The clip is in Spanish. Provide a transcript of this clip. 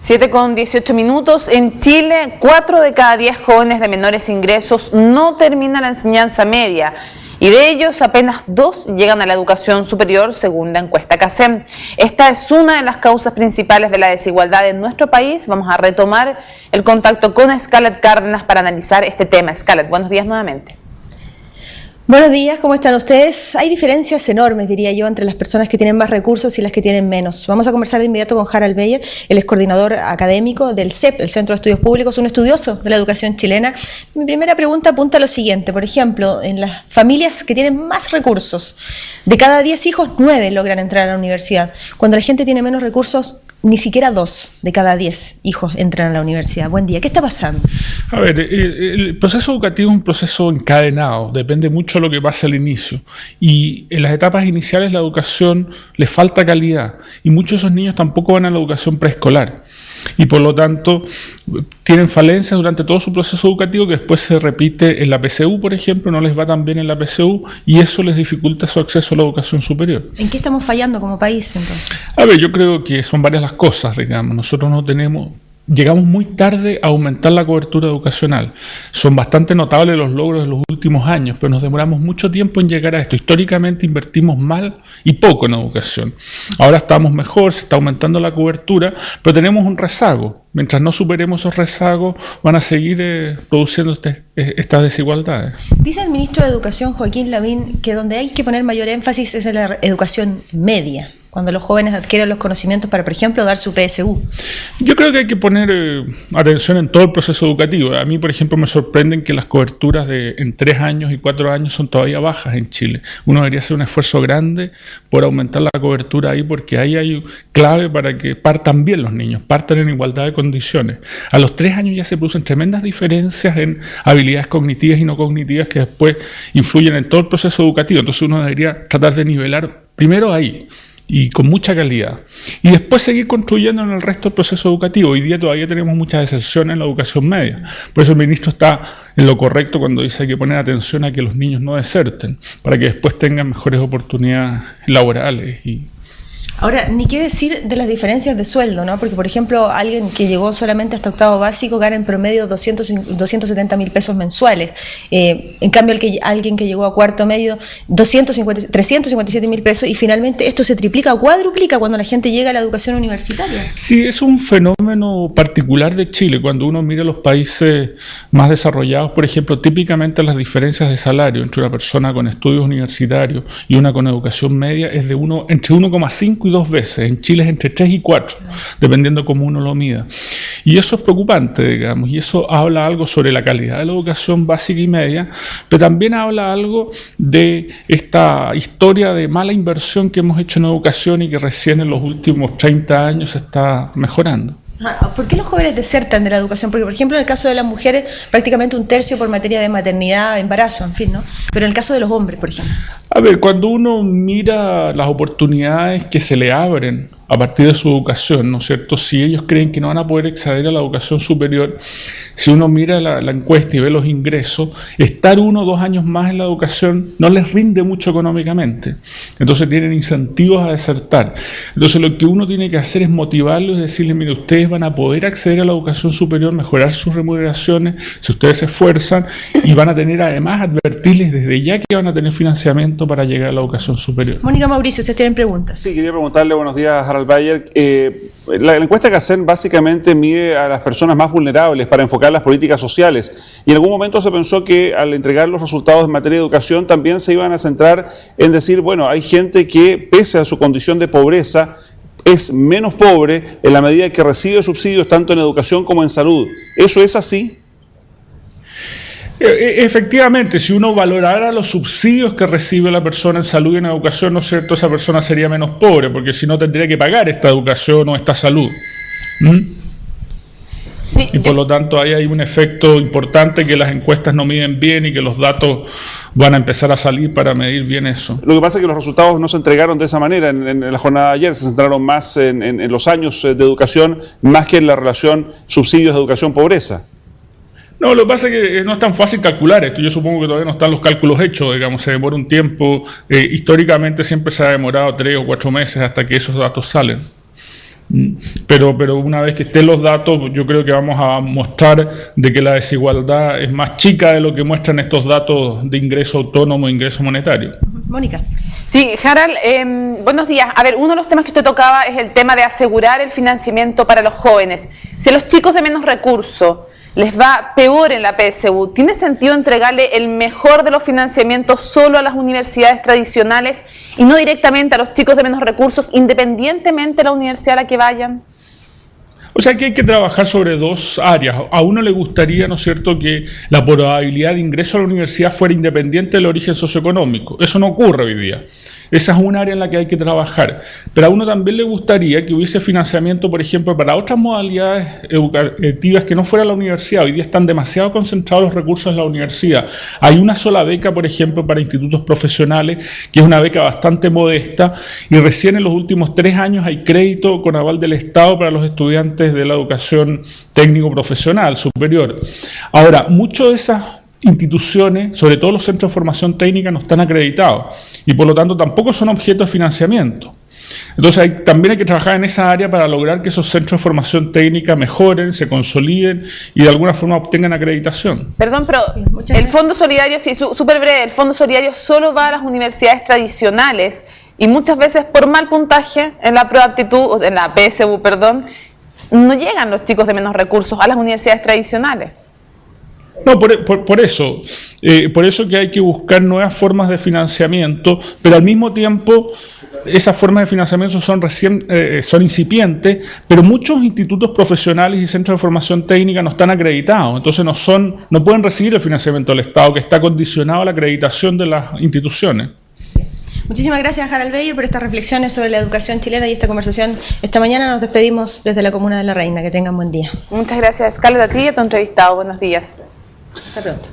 7:18. En Chile, 4 de cada 10 jóvenes de menores ingresos no terminan la enseñanza media y de ellos apenas 2 llegan a la educación superior, según la encuesta CACEM. Esta es una de las causas principales de la desigualdad en nuestro país. Vamos a retomar el contacto con Scarlett Cárdenas para analizar este tema. Scarlett, buenos días nuevamente. Buenos días, ¿cómo están ustedes? Hay diferencias enormes, diría yo, entre las personas que tienen más recursos y las que tienen menos. Vamos a conversar de inmediato con Harald Beyer, él es coordinador académico del CEP, el Centro de Estudios Públicos, un estudioso de la educación chilena. Mi primera pregunta apunta a lo siguiente: por ejemplo, en las familias que tienen más recursos, de cada 10 hijos, 9 logran entrar a la universidad. Cuando la gente tiene menos recursos, ni siquiera 2 de cada 10 hijos entran a la universidad. Buen día, ¿qué está pasando? A ver, el proceso educativo es un proceso encadenado, depende mucho de lo que pase al inicio. Y en las etapas iniciales la educación le falta calidad y muchos de esos niños tampoco van a la educación preescolar. Y por lo tanto tienen falencias durante todo su proceso educativo que después se repite en la PSU, por ejemplo, no les va tan bien en la PSU y eso les dificulta su acceso a la educación superior. ¿En qué estamos fallando como país entonces? A ver, yo creo que son varias las cosas, digamos. Nosotros llegamos muy tarde a aumentar la cobertura educacional. Son bastante notables los logros de los últimos años, pero nos demoramos mucho tiempo en llegar a esto. Históricamente invertimos mal y poco en educación. Ahora estamos mejor, se está aumentando la cobertura, pero tenemos un rezago. Mientras no superemos esos rezagos, van a seguir produciendo estas desigualdades. Dice el ministro de Educación, Joaquín Lavín, que donde hay que poner mayor énfasis es en la educación media, cuando los jóvenes adquieren los conocimientos para, por ejemplo, dar su PSU. Yo creo que hay que poner atención en todo el proceso educativo. A mí, por ejemplo, me sorprenden que las coberturas en 3 años y 4 años son todavía bajas en Chile. Uno debería hacer un esfuerzo grande por aumentar la cobertura ahí, porque ahí hay clave para que partan bien los niños, partan en igualdad de condiciones. A los 3 años ya se producen tremendas diferencias en habilidades cognitivas y no cognitivas que después influyen en todo el proceso educativo. Entonces uno debería tratar de nivelar primero ahí, y con mucha calidad, y después seguir construyendo en el resto del proceso educativo. Hoy día todavía tenemos muchas excepciones en la educación media, por eso el ministro está en lo correcto cuando dice que hay que poner atención a que los niños no deserten, para que después tengan mejores oportunidades laborales. Ahora, ni qué decir de las diferencias de sueldo, ¿no? Porque, por ejemplo, alguien que llegó solamente hasta octavo básico gana en promedio 270.000 pesos mensuales. En cambio, alguien que llegó a cuarto medio, 357.000 pesos, y finalmente esto se triplica o cuadruplica cuando la gente llega a la educación universitaria. Sí, es un fenómeno particular de Chile. Cuando uno mira los países más desarrollados, por ejemplo, típicamente las diferencias de salario entre una persona con estudios universitarios y una con educación media es de entre 1,5 y 2 veces. En Chile es entre 3 y 4, dependiendo cómo uno lo mida. Y eso es preocupante, digamos, y eso habla algo sobre la calidad de la educación básica y media, pero también habla algo de esta historia de mala inversión que hemos hecho en educación y que recién en los últimos 30 años se está mejorando. ¿Por qué los jóvenes desertan de la educación? Porque, por ejemplo, en el caso de las mujeres, prácticamente 1/3 por materia de maternidad, embarazo, en fin, ¿no? Pero en el caso de los hombres, por ejemplo. A ver, cuando uno mira las oportunidades que se le abren a partir de su educación, ¿no es cierto? Si ellos creen que no van a poder acceder a la educación superior, si uno mira la encuesta y ve los ingresos, estar 1 o 2 años más en la educación no les rinde mucho económicamente. Entonces tienen incentivos a desertar. Entonces lo que uno tiene que hacer es motivarlos y decirles: mire, ustedes van a poder acceder a la educación superior, mejorar sus remuneraciones si ustedes se esfuerzan, y van a tener, además, advertirles desde ya que van a tener financiamiento para llegar a la educación superior. Mónica, Mauricio, ¿ustedes tienen preguntas? Sí, quería preguntarle, buenos días, Harald Beyer. La encuesta CACEM básicamente mide a las personas más vulnerables para enfocar las políticas sociales, y en algún momento se pensó que al entregar los resultados en materia de educación también se iban a centrar en decir, bueno, hay gente que pese a su condición de pobreza es menos pobre en la medida que recibe subsidios tanto en educación como en salud. ¿Eso es así? Efectivamente, si uno valorara los subsidios que recibe la persona en salud y en educación, ¿no es cierto?, esa persona sería menos pobre, porque si no tendría que pagar esta educación o esta salud. Sí, y por lo tanto ahí hay un efecto importante que las encuestas no miden bien y que los datos van a empezar a salir para medir bien eso. Lo que pasa es que los resultados no se entregaron de esa manera en la jornada de ayer, se centraron más en los años de educación, más que en la relación subsidios de educación-pobreza. No, lo que pasa es que no es tan fácil calcular esto. Yo supongo que todavía no están los cálculos hechos, digamos, se demora un tiempo. Históricamente siempre se ha demorado 3 o 4 meses hasta que esos datos salen. Pero una vez que estén los datos, yo creo que vamos a mostrar de que la desigualdad es más chica de lo que muestran estos datos de ingreso autónomo e ingreso monetario. Mónica. Sí, Harald, buenos días. A ver, uno de los temas que usted tocaba es el tema de asegurar el financiamiento para los jóvenes. Si a los chicos de menos recursos les va peor en la PSU, ¿tiene sentido entregarle el mejor de los financiamientos solo a las universidades tradicionales y no directamente a los chicos de menos recursos, independientemente de la universidad a la que vayan? O sea que hay que trabajar sobre dos áreas. A uno le gustaría, ¿no es cierto?, que la probabilidad de ingreso a la universidad fuera independiente del origen socioeconómico. Eso no ocurre hoy día. Esa es un área en la que hay que trabajar. Pero a uno también le gustaría que hubiese financiamiento, por ejemplo, para otras modalidades educativas que no fuera la universidad. Hoy día están demasiado concentrados los recursos en la universidad. Hay una sola beca, por ejemplo, para institutos profesionales, que es una beca bastante modesta, y recién en los últimos 3 años hay crédito con aval del Estado para los estudiantes de la educación técnico-profesional superior. Ahora, muchas de esas instituciones, sobre todo los centros de formación técnica, no están acreditados y por lo tanto tampoco son objeto de financiamiento. Entonces también hay que trabajar en esa área para lograr que esos centros de formación técnica mejoren, se consoliden y de alguna forma obtengan acreditación. Perdón, pero el Fondo Solidario, sí, súper breve, el Fondo Solidario solo va a las universidades tradicionales y muchas veces por mal puntaje en la prueba de aptitud, en la PSU, perdón, no llegan los chicos de menos recursos a las universidades tradicionales. No, por eso que hay que buscar nuevas formas de financiamiento, pero al mismo tiempo esas formas de financiamiento son incipientes, pero muchos institutos profesionales y centros de formación técnica no están acreditados, entonces no pueden recibir el financiamiento del Estado, que está condicionado a la acreditación de las instituciones. Muchísimas gracias, Harald Beyer, por estas reflexiones sobre la educación chilena y esta conversación. Esta mañana nos despedimos desde la Comuna de La Reina. Que tengan buen día. Muchas gracias, Scarlett, a ti y a tu entrevistado. Buenos días. Hasta pronto.